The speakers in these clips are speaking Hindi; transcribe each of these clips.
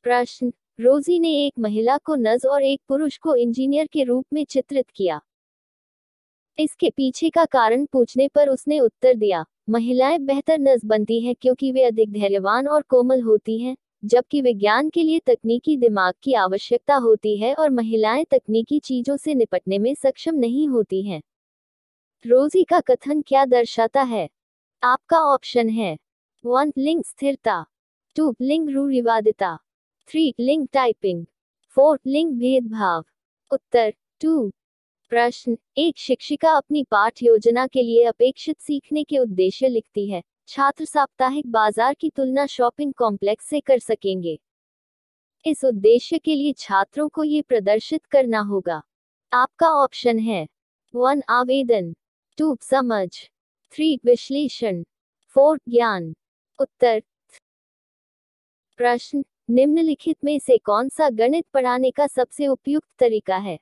प्रश्न, रोजी ने एक महिला को नर्स और एक पुरुष को इंजीनियर के रूप में चित्रित किया। इसके पीछे का कारण पूछने पर उसने उत्तर दिया, महिलाएं बेहतर नर्स बनती हैं क्योंकि वे अधिक धैर्यवान और कोमल होती हैं, जबकि विज्ञान के लिए तकनीकी दिमाग की आवश्यकता होती है और महिलाएं तकनीकी चीजों से निपटने में सक्षम नहीं होती हैं। रोजी का कथन क्या दर्शाता है? आपका ऑप्शन है 1. लिंग स्थिरता, 2. लिंग रूढ़िवादिता, 3. लिंग टाइपिंग, 4. लिंग भेदभाव। उत्तर 2। प्रश्न, एक शिक्षिका अपनी पाठ योजना के लिए अपेक्षित सीखने के उद्देश्य लिखती है। छात्र साप्ताहिक बाजार की तुलना शॉपिंग कॉम्प्लेक्स से कर सकेंगे। इस उद्देश्य के लिए छात्रों को ये प्रदर्शित करना होगा। आपका ऑप्शन है 1. आवेदन, 2. समझ, 3. विश्लेषण, 4. ज्ञान। उत्तर। प्रश्न, निम्नलिखित में से कौन सा गणित पढ़ाने का सबसे उपयुक्त तरीका है?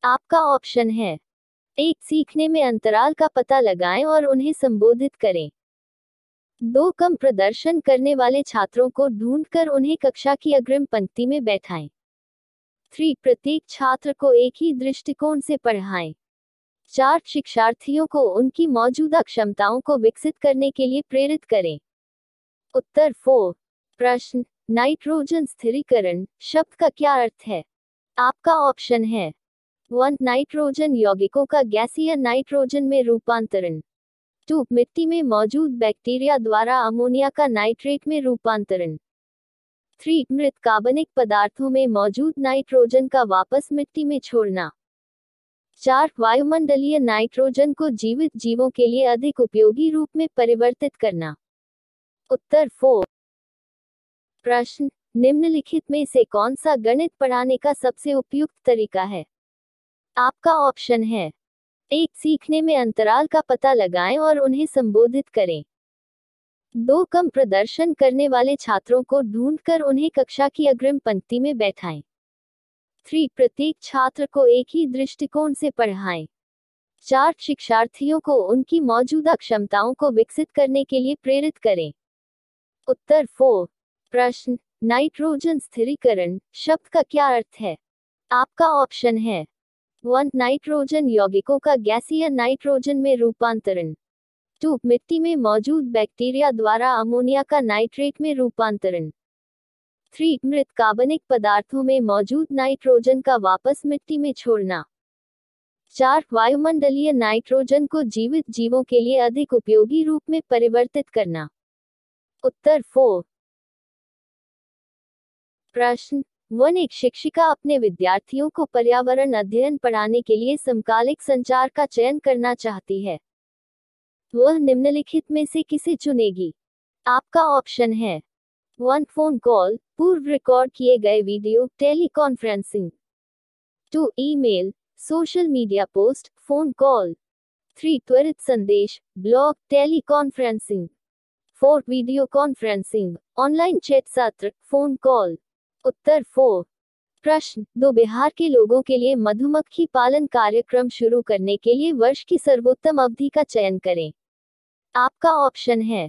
आपका ऑप्शन है 1. सीखने में अंतराल का पता लगाएं और उन्हें संबोधित करें। 2. कम प्रदर्शन करने वाले छात्रों को ढूंढकर उन्हें कक्षा की अग्रिम पंक्ति में बैठाएं। 3. प्रत्येक छात्र को एक ही दृष्टिकोण से पढ़ाएं। 4. शिक्षार्थियों को उनकी मौजूदा क्षमताओं को विकसित करने के लिए प्रेरित करें। उत्तर 4। प्रश्न, नाइट्रोजन स्थिरीकरण शब्द का क्या अर्थ है? आपका ऑप्शन है 1. नाइट्रोजन यौगिकों का गैसीय नाइट्रोजन में रूपांतरण, 2. मिट्टी में मौजूद बैक्टीरिया द्वारा अमोनिया का नाइट्रेट में रूपांतरण, 3. मृत कार्बनिक पदार्थों में मौजूद नाइट्रोजन का वापस मिट्टी में छोड़ना, 4. वायुमंडलीय नाइट्रोजन को जीवित जीवों के लिए अधिक उपयोगी रूप में परिवर्तित करना। उत्तर 4। प्रश्न, निम्नलिखित में से कौन सा गणित पढ़ाने का सबसे उपयुक्त तरीका है? आपका ऑप्शन है 1. सीखने में अंतराल का पता लगाएं और उन्हें संबोधित करें। 2. कम प्रदर्शन करने वाले छात्रों को ढूंढकर उन्हें कक्षा की अग्रिम पंक्ति में बैठाएं। 3. प्रत्येक छात्र को एक ही दृष्टिकोण से पढ़ाएं। 4. शिक्षार्थियों को उनकी मौजूदा क्षमताओं को विकसित करने के लिए प्रेरित करें। उत्तर 4। प्रश्न, नाइट्रोजन स्थिरीकरण शब्द का क्या अर्थ है? आपका ऑप्शन है 1. नाइट्रोजन यौगिकों का गैसीय नाइट्रोजन में रूपांतरण, 2. मिट्टी में मौजूद बैक्टीरिया द्वारा अमोनिया का नाइट्रेट में रूपांतरण, 3. मृत कार्बनिक पदार्थों में मौजूद नाइट्रोजन का वापस मिट्टी में छोड़ना, 4. वायुमंडलीय नाइट्रोजन को जीवित जीवों के लिए अधिक उपयोगी रूप में परिवर्तित करना। उत्तर 4। प्रश्न, 1. एक शिक्षिका अपने विद्यार्थियों को पर्यावरण अध्ययन पढ़ाने के लिए समकालिक संचार का चयन करना चाहती है। वह निम्नलिखित में से किसे चुनेगी? आपका ऑप्शन है 1. फोन कॉल, पूर्व रिकॉर्ड किए गए video, teleconferencing, 2. Email, social media post, phone call, 3. त्वरित संदेश, blog, teleconferencing, 4. Video conferencing, online chat सत्र, फोन कॉल। उत्तर 4। प्रश्न, 2. बिहार के लोगों के लिए मधुमक्खी पालन कार्यक्रम शुरू करने के लिए वर्ष की सर्वोत्तम अवधि का चयन करें। आपका ऑप्शन है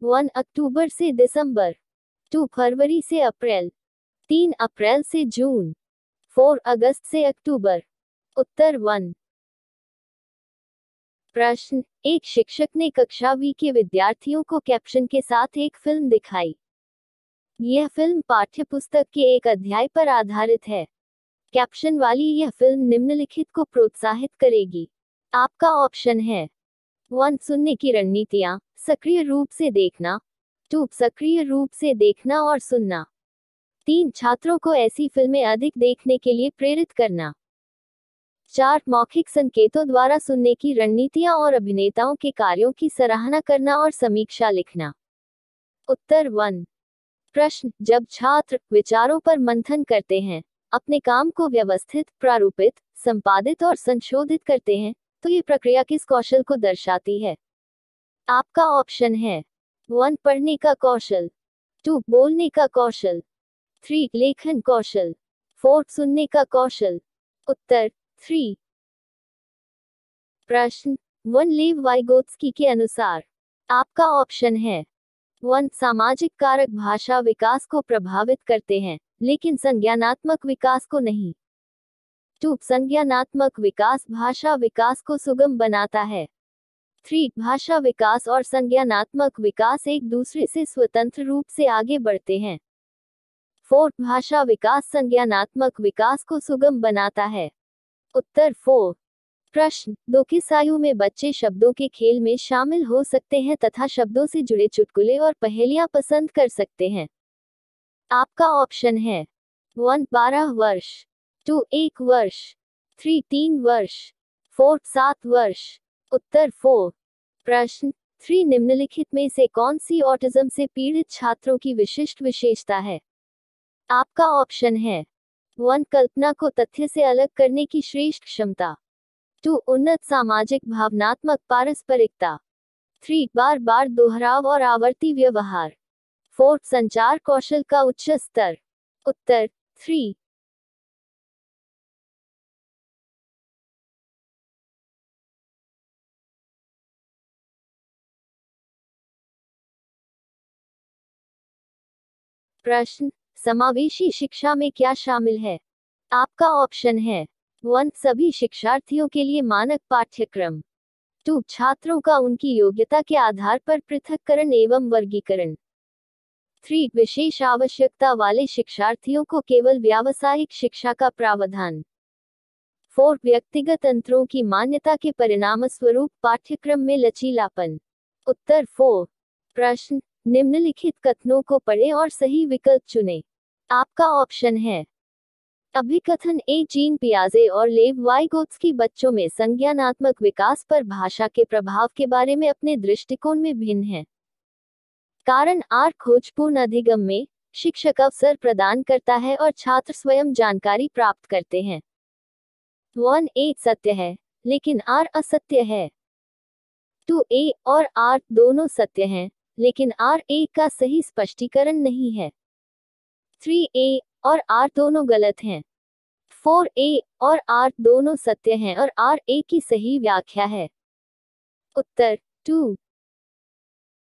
1. अक्टूबर से दिसंबर, 2. फरवरी से अप्रैल, 3. अप्रैल से जून, 4. अगस्त से अक्टूबर। उत्तर 1। प्रश्न, एक शिक्षक ने कक्षा वी के विद्यार्थियों को कैप्शन के साथ एक फिल्म दिखाई। यह फिल्म पाठ्यपुस्तक के एक अध्याय पर आधारित है। कैप्शन वाली यह फिल्म निम्नलिखित को प्रोत्साहित करेगी। आपका ऑप्शन है 1. सुनने की रणनीतियां, सक्रिय रूप से देखना, 2. सक्रिय रूप से देखना और सुनना, 3. छात्रों को ऐसी फिल्में अधिक देखने के लिए प्रेरित करना, 4. मौखिक संकेतों द्वारा सुनने की रणनीतियां और अभिनेताओं के कार्यों की सराहना करना और समीक्षा लिखना। उत्तर 1। प्रश्न, जब छात्र विचारों पर मंथन करते हैं, अपने काम को व्यवस्थित, प्रारूपित, संपादित और संशोधित करते हैं, तो ये प्रक्रिया किस कौशल को दर्शाती है? आपका ऑप्शन है 1. पढ़ने का कौशल, 2. बोलने का कौशल, 3. लेखन कौशल, 4. सुनने का कौशल। उत्तर 3। प्रश्न, 1. लेव वाइगोत्स्की के अनुसार आपका ऑप्शन है 1 सामाजिक कारक भाषा विकास को प्रभावित करते हैं, लेकिन संज्ञानात्मक विकास को नहीं। 2 संज्ञानात्मक विकास भाषा विकास को सुगम बनाता है। 3 भाषा विकास और संज्ञानात्मक विकास एक दूसरे से स्वतंत्र रूप से आगे बढ़ते हैं। 4 भाषा विकास संज्ञानात्मक विकास को सुगम बनाता है। उत्तर 4। प्रश्न 2 किस आयु में बच्चे शब्दों के खेल में शामिल हो सकते हैं तथा शब्दों से जुड़े चुटकुले और पहेलियां पसंद कर सकते हैं? आपका ऑप्शन है 1 12 वर्ष, 2 1 वर्ष, 3 3 वर्ष, 4 7 वर्ष। उत्तर 4। प्रश्न 3 निम्नलिखित में से कौन सी ऑटिज्म से पीड़ित छात्रों की विशिष्ट विशेषता है? आपका ऑप्शन है 1 कल्पना को तथ्य से अलग करने की श्रेष्ठ क्षमता, 2 उन्नत सामाजिक भावनात्मक पारस्परिकता, 3 बार बार दोहराव और आवर्ती व्यवहार, 4 संचार कौशल का उच्च स्तर। उत्तर 3। प्रश्न समावेशी शिक्षा में क्या शामिल है? आपका ऑप्शन है 1 सभी शिक्षार्थियों के लिए मानक पाठ्यक्रम, 2 छात्रों का उनकी योग्यता के आधार पर पृथक्करण एवं वर्गीकरण, 3 विशेष आवश्यकता वाले शिक्षार्थियों को केवल व्यावसायिक शिक्षा का प्रावधान, 4 व्यक्तिगत अंतरों की मान्यता के परिणामस्वरूप पाठ्यक्रम में लचीलापन। उत्तर 4। प्रश्न निम्नलिखित कथनों को पढ़ें और सही विकल्प चुनें। आपका ऑप्शन है अभिकथन ए जीन पियाजे और लेव वाइगोत्स्की बच्चों में संज्ञानात्मक विकास पर भाषा के प्रभाव के बारे में अपने दृष्टिकोण में भिन्न है। कारण आर खोजपूर्ण अधिगम में शिक्षक अवसर प्रदान करता है और छात्र स्वयं जानकारी प्राप्त करते हैं। 1 ए सत्य है, लेकिन आर असत्य है। 2 ए और आर दोनों सत्य हैं, लेकिन आर ए का सही स्पष्टीकरण नहीं है। 3 ए और आर दोनों गलत हैं। 4 ए और आर दोनों सत्य हैं और आर ए की सही व्याख्या है। उत्तर 2।